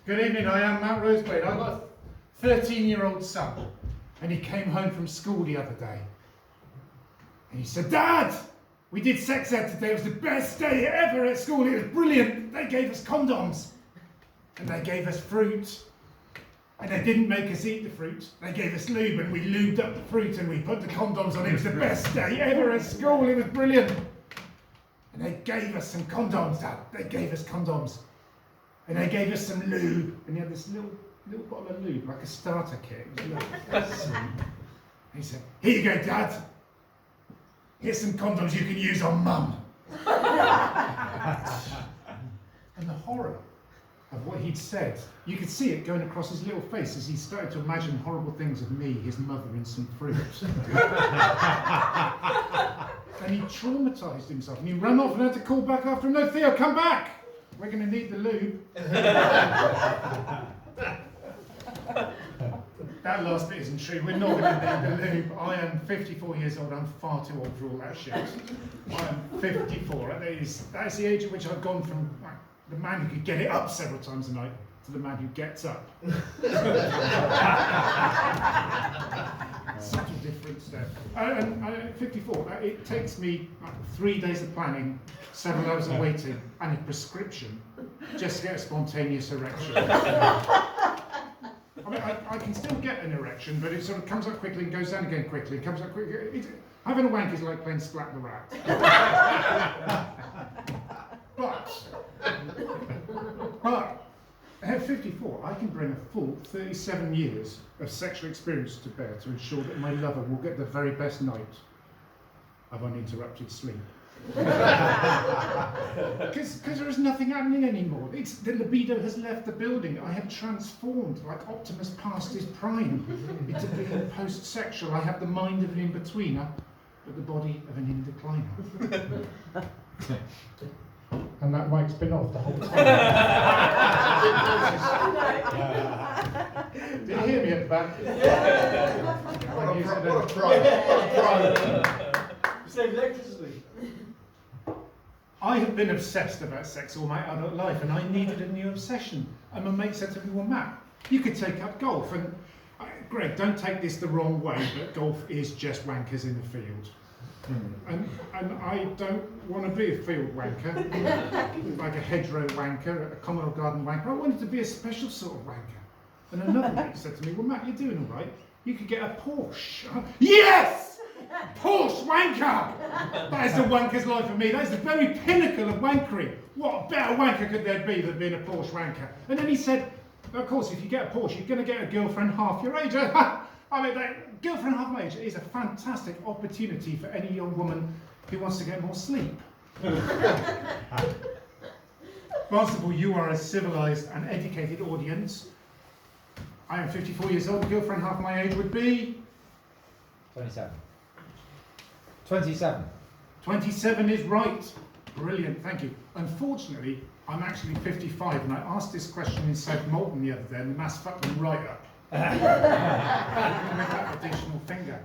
Good evening, I am Matt Roseblade. I've got a 13-year-old son, and he came home from school the other day. And he said, Dad, we did sex ed today. It was the best day ever at school. It was brilliant. They gave us condoms, and they gave us fruit. And they didn't make us eat the fruit. They gave us lube, and we lubed up the fruit, and we put the condoms on. It was the best day ever at school. It was brilliant. And they gave us some condoms, Dad. They gave us condoms. And they gave us some lube. And he had this little bottle of lube, like a starter kit. It was lovely. He said, here you go, Dad. Here's some condoms you can use on Mum. And the horror of what he'd said, you could see it going across his little face as he started to imagine horrible things of me, his mother, and some fruit. And he traumatised himself, and he ran off and had to call back after him. No, Theo, come back! We're going to need the lube. That last bit isn't true. We're not going to need the lube. I am 54 years old. I'm far too old for all that shit. I am 54. That is the age at which I've gone from the man who could get it up several times a night to the man who gets up. Such a difference there. And 54, it takes me 3 days of planning, several hours of waiting, and a prescription just to get a spontaneous erection. I mean, I can still get an erection, but it sort of comes up quickly and goes down again quickly. It comes up quickly. Having a wank is like playing Splat the Rat. But at 54, I can bring a full 37 years of sexual experience to bear to ensure that my lover will get the very best night of uninterrupted sleep. Because there is nothing happening anymore. The libido has left the building. I have transformed, like Optimus past his prime, into being post-sexual. I have the mind of an in-betweener, but the body of an in-decliner. And that mic's been off the whole time. Did you hear me at the back? What a pro. Save electricity. I have been obsessed about sex all my adult life, and I needed a new obsession. And my mate said to me, well, Matt, you could take up golf. And Greg, don't take this the wrong way, but golf is just wankers in the field. And I don't want to be a field wanker, like a hedgerow wanker, a common or garden wanker. I wanted to be a special sort of wanker. And another mate said to me, well, Matt, you're doing all right. You could get a Porsche. Yes! Porsche wanker! That is the wanker's life for me. That is the very pinnacle of wankery. What better wanker could there be than being a Porsche wanker? And then he said, of course, if you get a Porsche, you're going to get a girlfriend half your age. I mean, that girlfriend half my age is a fantastic opportunity for any young woman who wants to get more sleep. Barnstable, you are a civilised and educated audience. I am 54 years old. A girlfriend half my age would be 27. 27. 27 is right. Brilliant, thank you. Unfortunately, I'm actually 55, and I asked this question in South Molton the other day, and the maths fucked them right up. With that additional finger.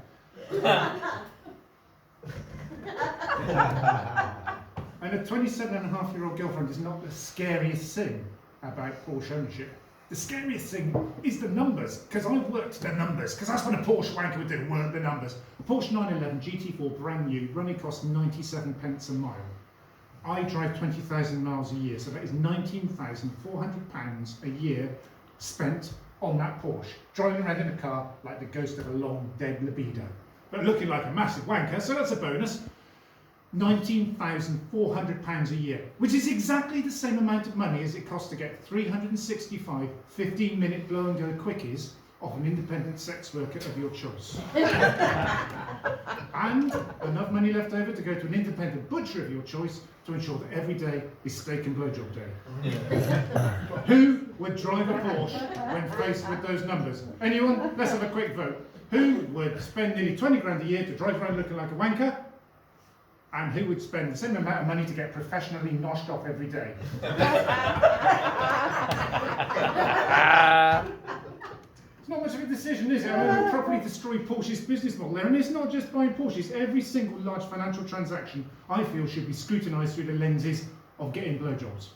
And a 27-and-a-half-year-old girlfriend is not the scariest thing about Porsche ownership. The scariest thing is the numbers, because I've worked the numbers, because that's what a Porsche wanker would do, work the numbers. A Porsche 911 GT4 brand new, running costs 97 pence a mile. I drive 20,000 miles a year, so that is £19,400 a year spent on that Porsche, driving around in a car like the ghost of a long dead libido, but looking like a massive wanker, so that's a bonus. £19,400 a year, which is exactly the same amount of money as it costs to get 365 15-minute blow and go quickies off an independent sex worker of your choice. And enough money left over to go to an independent butcher of your choice to ensure that every day is steak and blowjob day. Who would drive a Porsche when faced with those numbers? Anyone? Let's have a quick vote. Who would spend nearly 20 grand a year to drive around looking like a wanker? And who would spend the same amount of money to get professionally noshed off every day? It's not much of a decision, is it? I mean, we properly destroy Porsche's business model there. And it's not just buying Porsches. Every single large financial transaction, I feel, should be scrutinised through the lenses of getting blowjobs.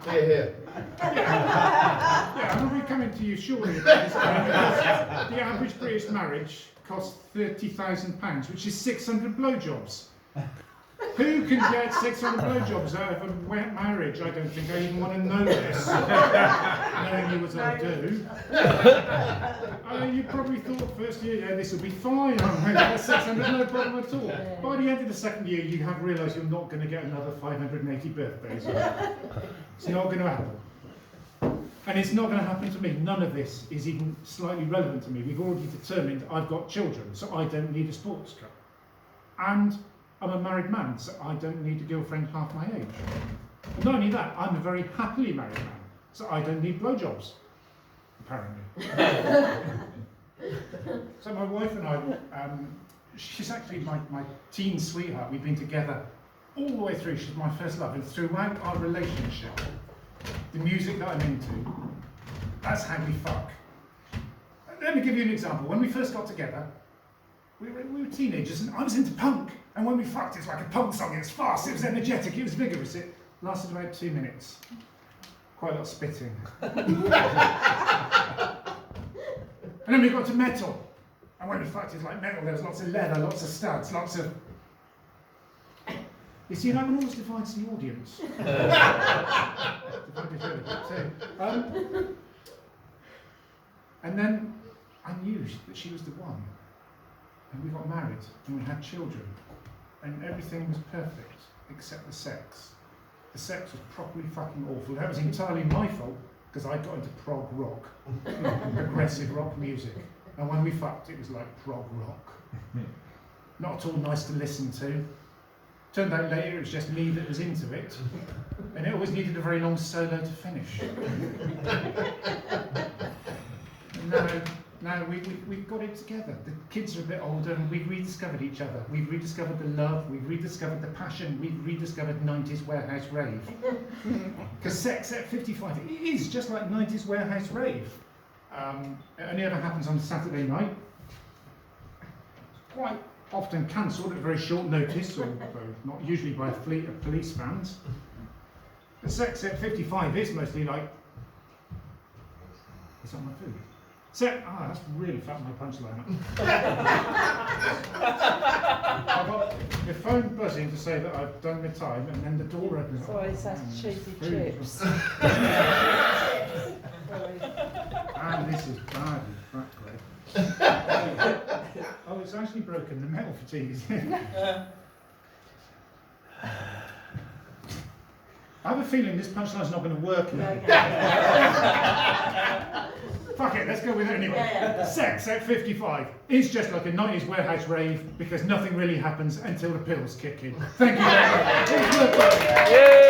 Here, here. Yeah, I'm not coming to you surely about this. Because the average British marriage costs £30,000, which is 600 blowjobs. Who can get 600 blowjobs out of a wet marriage? I don't think I even want to know this, knowing you as I do. You probably thought first year, yeah, this will be fine. I'm going to get 600, no problem at all. By the end of the second year, you have realised you're not going to get another 580 birthdays. It's not going to happen. And it's not going to happen to me. None of this is even slightly relevant to me. We've already determined I've got children, so I don't need a sports car. And I'm a married man, so I don't need a girlfriend half my age. And not only that, I'm a very happily married man, so I don't need blowjobs, apparently. So my wife and I, she's actually my teen sweetheart. We've been together all the way through. She's my first love, and throughout our relationship, the music that I'm into, that's how we fuck. Let me give you an example. When we first got together, we were teenagers, and I was into punk. And when we fucked, it's like a punk song. It was fast, it was energetic, it was vigorous. It lasted about 2 minutes. Quite a lot of spitting. And then we got to metal. And when we fucked, it was like metal. There was lots of leather, lots of studs, lots of... You see, that one always divides the audience. Divided her a bit too. And then I knew that she was the one. And we got married, and we had children. And everything was perfect, except the sex. The sex was properly fucking awful. That was entirely my fault, because I got into prog rock, progressive rock music. And when we fucked, it was like prog rock. Not at all nice to listen to. Turned out later it was just me that was into it. And it always needed a very long solo to finish. And now we've got it together. The kids are a bit older and we've rediscovered each other. We've rediscovered the love, we've rediscovered the passion, we've rediscovered 90s warehouse rave. Because sex at 55, it is just like 90s warehouse rave. It only ever happens on a Saturday night. It's quite often cancelled at very short notice, or not usually by a fleet of police vans. The sex at 55 is mostly like, is that my food? That's really fucked my punchline up. I've got the phone buzzing to say that I've done my time, and then the door opens. Sorry, it's that cheesy chips. And this is badly cracked, Greg. Oh, it's actually broken. The metal fatigue is in. I have a feeling this punchline's not going to work now. Fuck it, let's go with it anyway. Yeah. Sex at 55 is just like a 90s warehouse rave because nothing really happens until the pills kick in. Thank you very much.